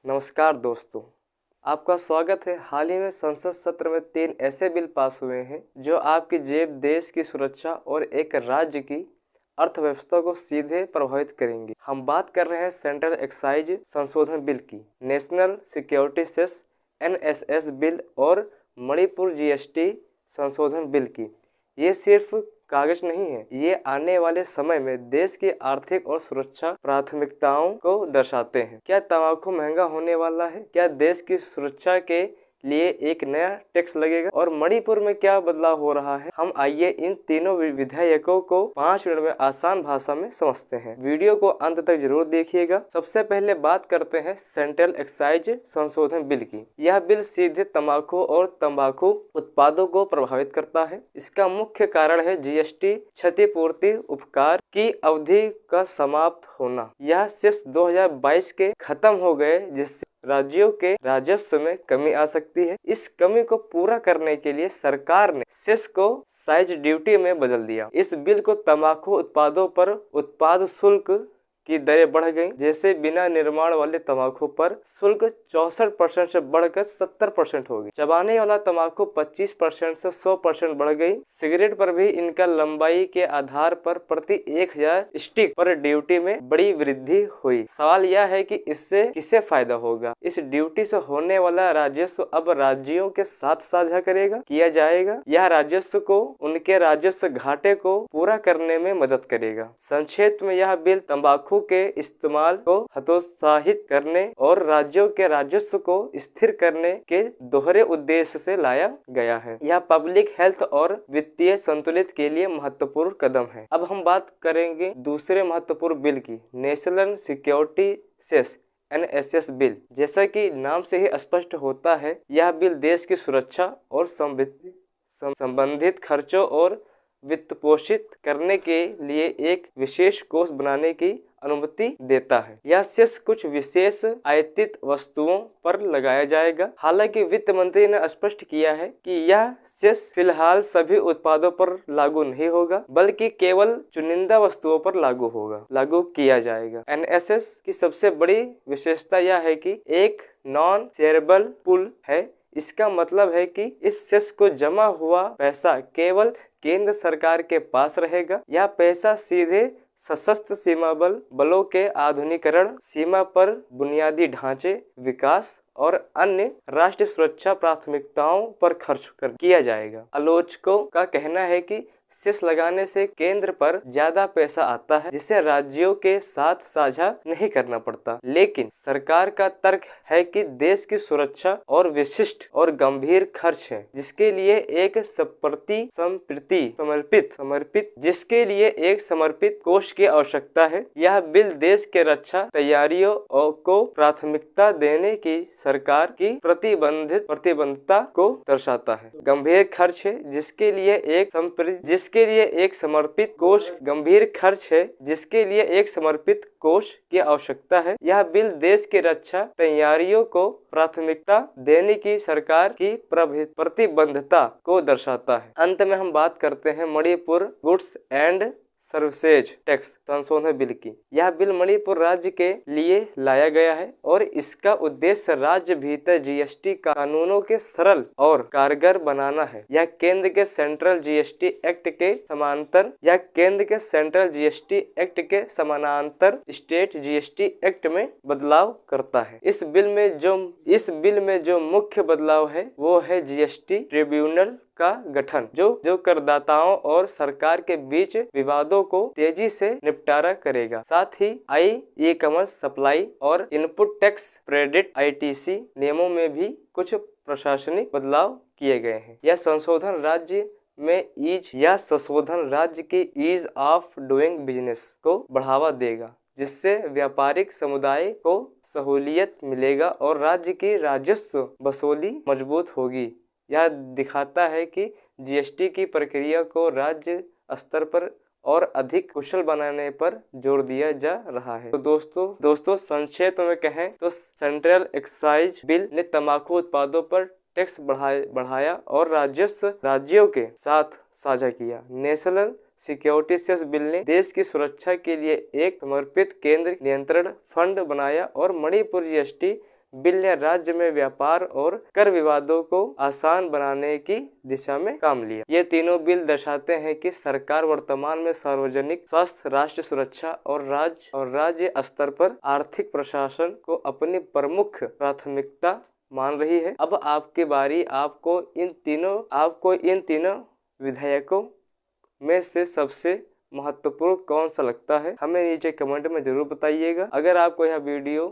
नमस्कार दोस्तों, आपका स्वागत है। हाल ही में संसद सत्र में 3 ऐसे बिल पास हुए हैं जो आपकी जेब, देश की सुरक्षा और एक राज्य की अर्थव्यवस्था को सीधे प्रभावित करेंगे। हम बात कर रहे हैं सेंट्रल एक्साइज संशोधन बिल की, national security cess NSS bill और मणिपुर GST संशोधन बिल की। ये सिर्फ कागज नहीं है, ये आने वाले समय में देश की आर्थिक और सुरक्षा प्राथमिकताओं को दर्शाते हैं। क्या तंबाकू महंगा होने वाला है? क्या देश की सुरक्षा के लिए एक नया टैक्स लगेगा? और मणिपुर में क्या बदलाव हो रहा है? हम आइए इन तीनों विधेयकों को 5 मिनट में आसान भाषा में समझते हैं। वीडियो को अंत तक जरूर देखिएगा। सबसे पहले बात करते हैं सेंट्रल एक्साइज संशोधन बिल की। यह बिल सीधे तंबाकू और तंबाकू उत्पादों को प्रभावित करता है। इसका मुख्य कारण है GST क्षतिपूर्ति उपकार की अवधि का समाप्त होना। यह सेस 2022 के खत्म हो गए, जिससे राज्यों के राजस्व में कमी आ सकती है। इस कमी को पूरा करने के लिए सरकार ने सेस को साइज ड्यूटी में बदल दिया। इस बिल को तंबाकू उत्पादों पर उत्पाद शुल्क की दरें बढ़ गई। जैसे बिना निर्माण वाले तंबाकू पर शुल्क 64% से बढ़कर 70% हो गई। चबाने वाला तंबाकू 25% से 100% बढ़ गई। सिगरेट पर भी इनका लंबाई के आधार पर प्रति 1000 स्टिक पर ड्यूटी में बड़ी वृद्धि हुई। सवाल यह है कि इससे किसे फायदा होगा? इस ड्यूटी से होने वाला राजस्व अब राज्यों के साथ साझा किया जाएगा। यह राजस्व को उनके राजस्व घाटे को पूरा करने में मदद करेगा। संक्षेप में यह बिल तंबाकू के इस्तेमाल को हतोत्साहित करने और राज्यों के राजस्व को स्थिर करने के दोहरे उद्देश्य से लाया गया है। यह पब्लिक हेल्थ और वित्तीय संतुलित के लिए महत्वपूर्ण कदम है। अब हम बात करेंगे दूसरे महत्वपूर्ण बिल की, national security cess NSS bill. जैसा कि नाम से ही स्पष्ट होता है, यह बिल देश की सुरक्षा और संबंधित खर्चों और वित्त पोषित करने के लिए एक विशेष कोष बनाने की अनुमति देता है। यह सेस कुछ विशेष आयातित वस्तुओं पर लगाया जाएगा। हालांकि वित्त मंत्री ने स्पष्ट किया है कि यह सेस फिलहाल सभी उत्पादों पर लागू नहीं होगा, बल्कि केवल चुनिंदा वस्तुओं पर लागू किया जाएगा। NSS की सबसे बड़ी विशेषता यह है कि एक नॉन शेयरेबल पूल है। इसका मतलब है कि इस सेस को जमा हुआ पैसा केवल केंद्र सरकार के पास रहेगा। यह पैसा सीधे सशस्त्र सीमा बलों के आधुनिकीकरण, सीमा पर बुनियादी ढांचे विकास और अन्य राष्ट्रीय सुरक्षा प्राथमिकताओं पर खर्च किया जाएगा। आलोचकों का कहना है कि सेस लगाने से केंद्र पर ज्यादा पैसा आता है, जिसे राज्यों के साथ साझा नहीं करना पड़ता। लेकिन सरकार का तर्क है कि देश की सुरक्षा और विशिष्ट और गंभीर खर्च है, जिसके लिए एक समर्पित कोष की आवश्यकता है। यह बिल देश के रक्षा तैयारियों को प्राथमिकता देने की सरकार की प्रतिबद्धता को दर्शाता है। गंभीर खर्च है, जिसके लिए एक समर्पित कोष की आवश्यकता है। यह बिल देश की रक्षा तैयारियों को प्राथमिकता देने की सरकार की प्रतिबद्धता को दर्शाता है। अंत में हम बात करते हैं Manipur goods and services tax संशोधन बिल की। यह बिल मणिपुर राज्य के लिए लाया गया है और इसका उद्देश्य राज्य भीतर GST कानूनों के सरल और कारगर बनाना है। यह केंद्र के सेंट्रल GST एक्ट के स्टेट GST एक्ट में बदलाव करता है। इस बिल में जो मुख्य बदलाव है वो है GST ट्रिब्यूनल का गठन, जो करदाताओं और सरकार के बीच विवादों को तेजी से निपटारा करेगा। साथ ही ई-कॉमर्स सप्लाई और इनपुट टैक्स क्रेडिट ITC नियमों में भी कुछ प्रशासनिक बदलाव किए गए हैं। यह संशोधन राज्य के ईज ऑफ डूइंग बिजनेस को बढ़ावा देगा, जिससे व्यापारिक समुदाय को सहूलियत मिलेगा और राज्य की राजस्व वसूली मजबूत होगी। यह दिखाता है कि GST की प्रक्रिया को राज्य स्तर पर और अधिक कुशल बनाने पर जोर दिया जा रहा है। तो दोस्तों संक्षेप में कहें तो सेंट्रल एक्साइज बिल ने तंबाकू उत्पादों पर टैक्स बढ़ाया और राजस्व राज्यों के साथ साझा किया। नेशनल सिक्योरिटी सेस बिल ने देश की सुरक्षा के लिए एक समर्पित केंद्र नियंत्रण फंड बनाया और मणिपुर GST बिल ने राज्य में व्यापार और कर विवादों को आसान बनाने की दिशा में काम लिया। ये तीनों बिल दर्शाते हैं कि सरकार वर्तमान में सार्वजनिक स्वास्थ्य, राष्ट्रीय सुरक्षा और राज्य स्तर पर आर्थिक प्रशासन को अपनी प्रमुख प्राथमिकता मान रही है। अब आपकी बारी। आपको इन तीनों विधेयकों में से सबसे महत्वपूर्ण कौन सा लगता है, हमें नीचे कमेंट में जरूर बताइएगा। अगर आपको यह वीडियो